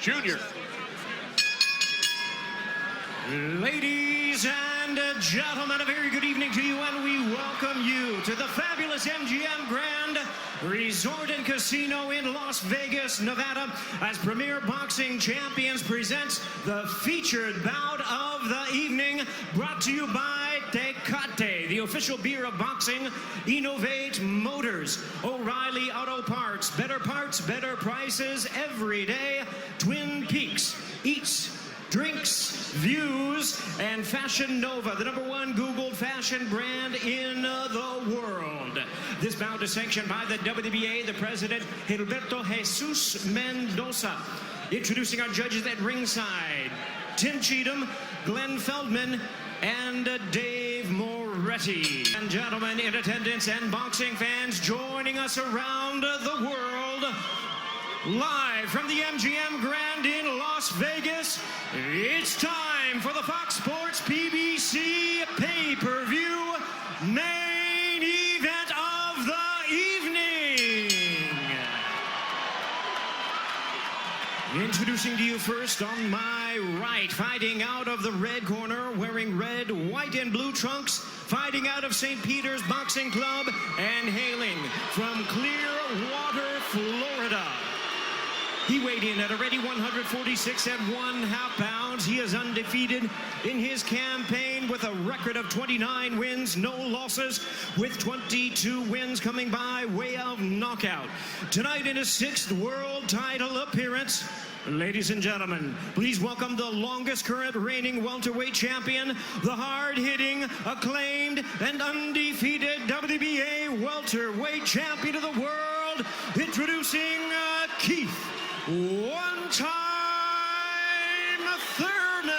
Jr. Ladies and gentlemen, a very good evening to you, and we welcome you to the fabulous MGM Grand Resort and Casino in Las Vegas, Nevada, as Premier Boxing Champions presents the featured bout of the evening, brought to you by Tecate, the official beer of boxing, Innovate Motors, O'Reilly Auto Parts, better prices every day, Twin Peaks, Eats, Drinks, Views, and Fashion Nova, the #1 Googled fashion brand in the world. This bout is sanctioned by the WBA, the president, Gilberto Jesus Mendoza. Introducing our judges at ringside, Tim Cheatham, Glenn Feldman, and Dave Moretti. And gentlemen in attendance and boxing fans joining us around the world, live from the MGM Grand in Las Vegas, it's time for the Fox Sports PBC pay-per-view main event of the evening. Introducing to you first on my right, fighting out of the red corner, wearing red, white, and blue trunks, fighting out of St. Peter's Boxing Club, and hailing from Clearwater, Florida. He weighed in at a ready 146 1/2 pounds. He is undefeated in his campaign with a record of 29 wins, no losses, with 22 wins coming by way of knockout. Tonight in his 6th world title appearance, ladies and gentlemen, please welcome the longest current reigning welterweight champion, the hard-hitting, acclaimed, and undefeated WBA welterweight champion of the world, introducing Keith One-Time Thurman.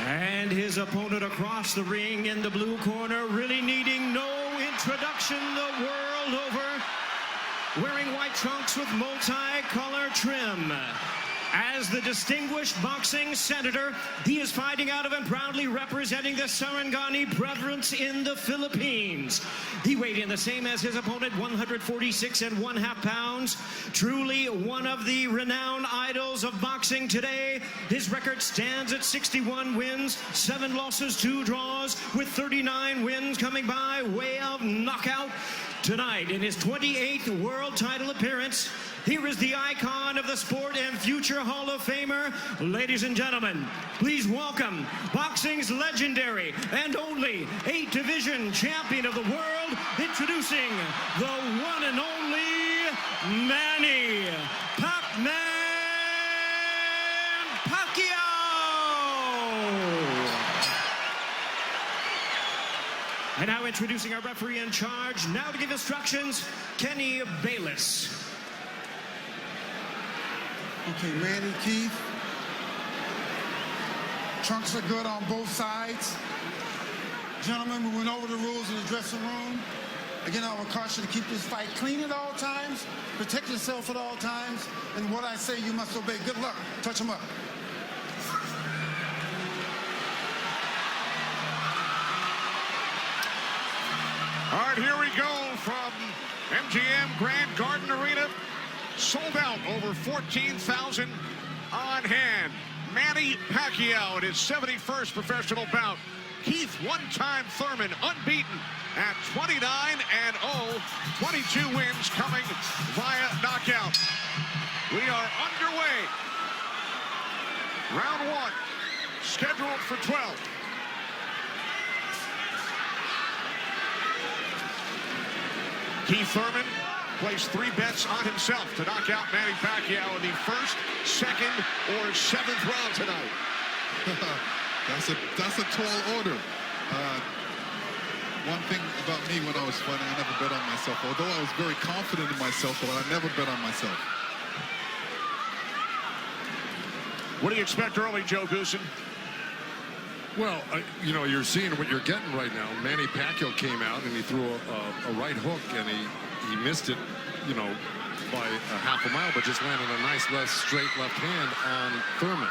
And his opponent across the ring in the blue corner, really needing no introduction the world over, wearing white trunks with multi-color trim. As the distinguished boxing senator, he is fighting out of and proudly representing the Sarangani Province in the Philippines. He weighed in the same as his opponent, 146 1/2 pounds. Truly one of the renowned idols of boxing today. His record stands at 61 wins, 7 losses, 2 draws, with 39 wins coming by way of knockout. Tonight, in his 28th world title appearance, here is the icon of the sport and future Hall of Famer. Ladies and gentlemen, please welcome boxing's legendary and only 8-division champion of the world, introducing the one and only Manny Pac-Man Pacquiao. And now introducing our referee in charge, now to give instructions, Kenny Bayless. Okay, Manny, Keith. Trunks are good on both sides. Gentlemen, we went over the rules in the dressing room. Again, I would caution to keep this fight clean at all times, protect yourself at all times, and what I say you must obey. Good luck. Touch them up. All right, here we go from MGM Grand Garden Arena. Sold out, over 14,000 on hand. Manny Pacquiao in his 71st professional bout. Keith One-Time Thurman, unbeaten at 29-0, 22 wins coming via knockout. We are underway. Round 1, scheduled for 12. Keith Thurman placed 3 bets on himself to knock out Manny Pacquiao in the 1st, 2nd, or 7th round tonight. that's a tall order. One thing about me when I was fighting, I never bet on myself. Although I was very confident in myself, but I never bet on myself. What do you expect early, Joe Goosen? Well, you know, you're seeing what you're getting right now. Manny Pacquiao came out and he threw a right hook, and he missed it, you know, by a half a mile, but just landed a nice straight left hand on Thurman.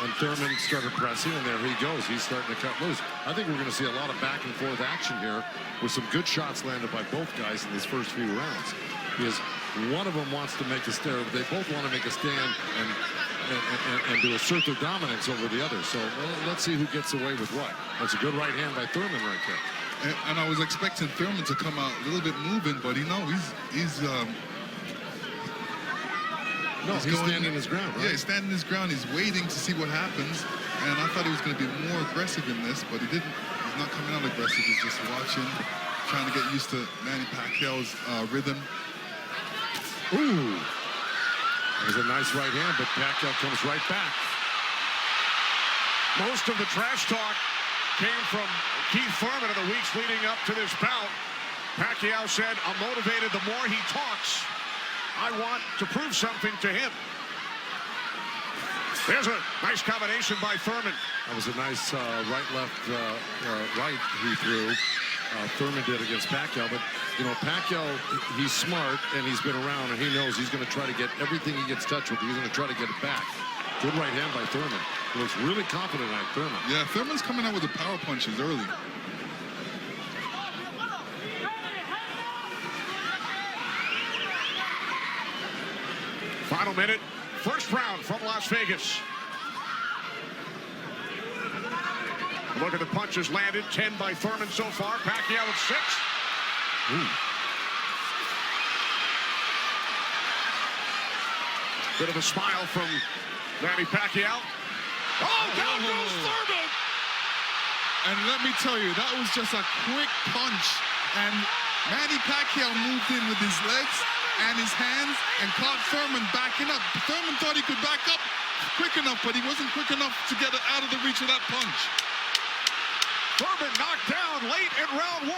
And Thurman started pressing, and there he goes. He's starting to cut loose. I think we're going to see a lot of back and forth action here with some good shots landed by both guys in these first few rounds. because one of them wants to make a stand. They both want to make a stand and to assert their dominance over the other. So let's see who gets away with what. That's a good right hand by Thurman right there. And I was expecting Thurman to come out a little bit moving, but he's standing his ground, right? Yeah, he's standing his ground. He's waiting to see what happens. And I thought he was going to be more aggressive in this, but he didn't. He's not coming out aggressive. He's just watching, trying to get used to Manny Pacquiao's rhythm. Ooh. That was a nice right hand, but Pacquiao comes right back. Most of the trash talk came from Keith Thurman in the weeks leading up to this bout. Pacquiao said, I'm motivated the more he talks. I want to prove something to him. There's a nice combination by Thurman. That was a nice right-left right he threw. Thurman did against Pacquiao, but you know, Pacquiao, he's smart and he's been around and he knows he's going to try to get everything he gets touched with. He's going to try to get it back. Good right hand by Thurman. He looks really confident at Thurman. Yeah, Thurman's coming out with the power punches early. Final minute, first round from Las Vegas. Look at the punches landed, 10 by Thurman so far. Pacquiao with 6. Ooh. Bit of a smile from Manny Pacquiao. Oh, down goes Thurman! And let me tell you, that was just a quick punch. And Manny Pacquiao moved in with his legs and his hands and caught Thurman backing up. Thurman thought he could back up quick enough, but he wasn't quick enough to get it out of the reach of that punch. Thurman knocked down late in round 1.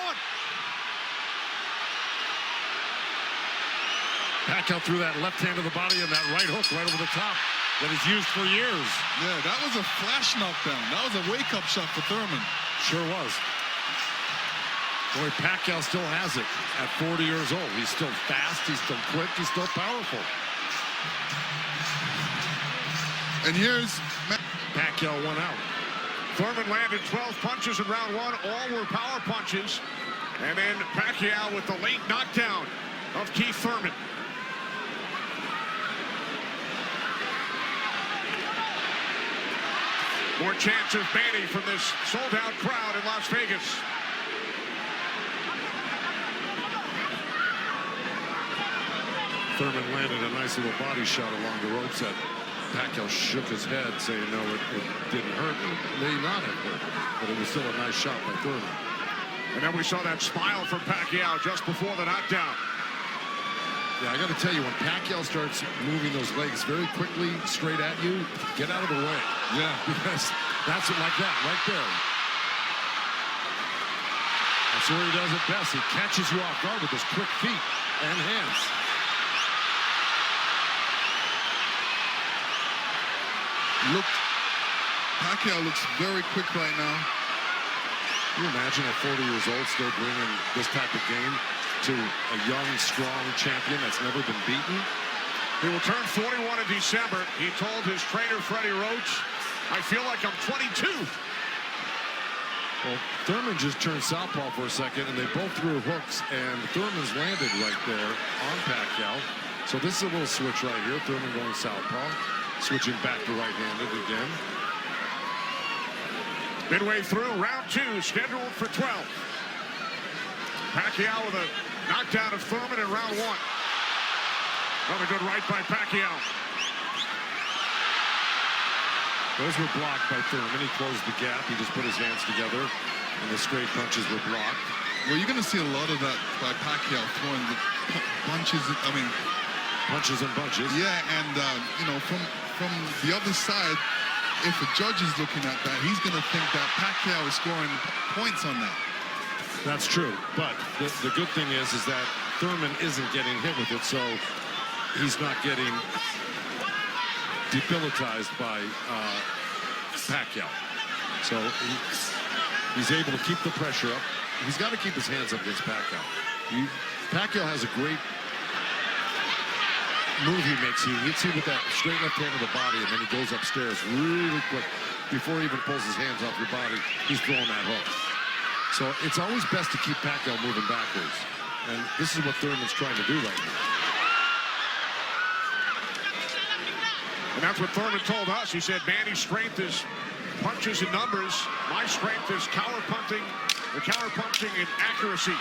Pacquiao threw that left hand to the body and that right hook right over the top that he's used for years. Yeah, that was a flash knockdown. That was a wake-up shot for Thurman. Sure was. Boy, Pacquiao still has it at 40 years old. He's still fast, he's still quick, he's still powerful. And here's Pacquiao won out. Thurman landed 12 punches in round 1. All were power punches. And then Pacquiao with the late knockdown of Keith Thurman. More chance of Manny from this sold-out crowd in Las Vegas. Thurman landed a nice little body shot along the ropes that Pacquiao shook his head, saying no, it didn't hurt. It may not have hurt, but it was still a nice shot by Thurman. And then we saw that smile from Pacquiao just before the knockdown. Yeah, I got to tell you, when Pacquiao starts moving those legs very quickly straight at you, get out of the way. Yeah. Because that's it like that, right there. That's where he does it best. He catches you off guard with his quick feet and hands. Pacquiao looks very quick right now. Can you imagine at 40 years old still bringing this type of game to a young, strong champion that's never been beaten? He will turn 41 in December. He told his trainer, Freddie Roach, I feel like I'm 22. Well, Thurman just turned southpaw for a second, and they both threw hooks, and Thurman's landed right there on Pacquiao. So this is a little switch right here. Thurman going southpaw, switching back to right-handed again. Midway through round 2, scheduled for 12. Pacquiao with a knockdown of Thurman in round 1. Another good right by Pacquiao. Those were blocked by Thurman. He closed the gap. He just put his hands together, and the straight punches were blocked. Well, you're going to see a lot of that by Pacquiao throwing the punches. Punches and bunches. Yeah, and you know, from the other side, if a judge is looking at that, he's going to think that Pacquiao is scoring points on that. That's true, but the good thing is that Thurman isn't getting hit with it, so he's not getting debilitized by Pacquiao. So he's able to keep the pressure up. He's got to keep his hands up against Pacquiao. Pacquiao has a great move he makes. He hits you with that straight left hand of the body, and then he goes upstairs really quick. Before he even pulls his hands off your body, he's throwing that hook. So it's always best to keep Pacquiao moving backwards. And this is what Thurman's trying to do right now. And that's what Thurman told us. He said Manny's strength is punches and numbers. My strength is counter punching and accuracy.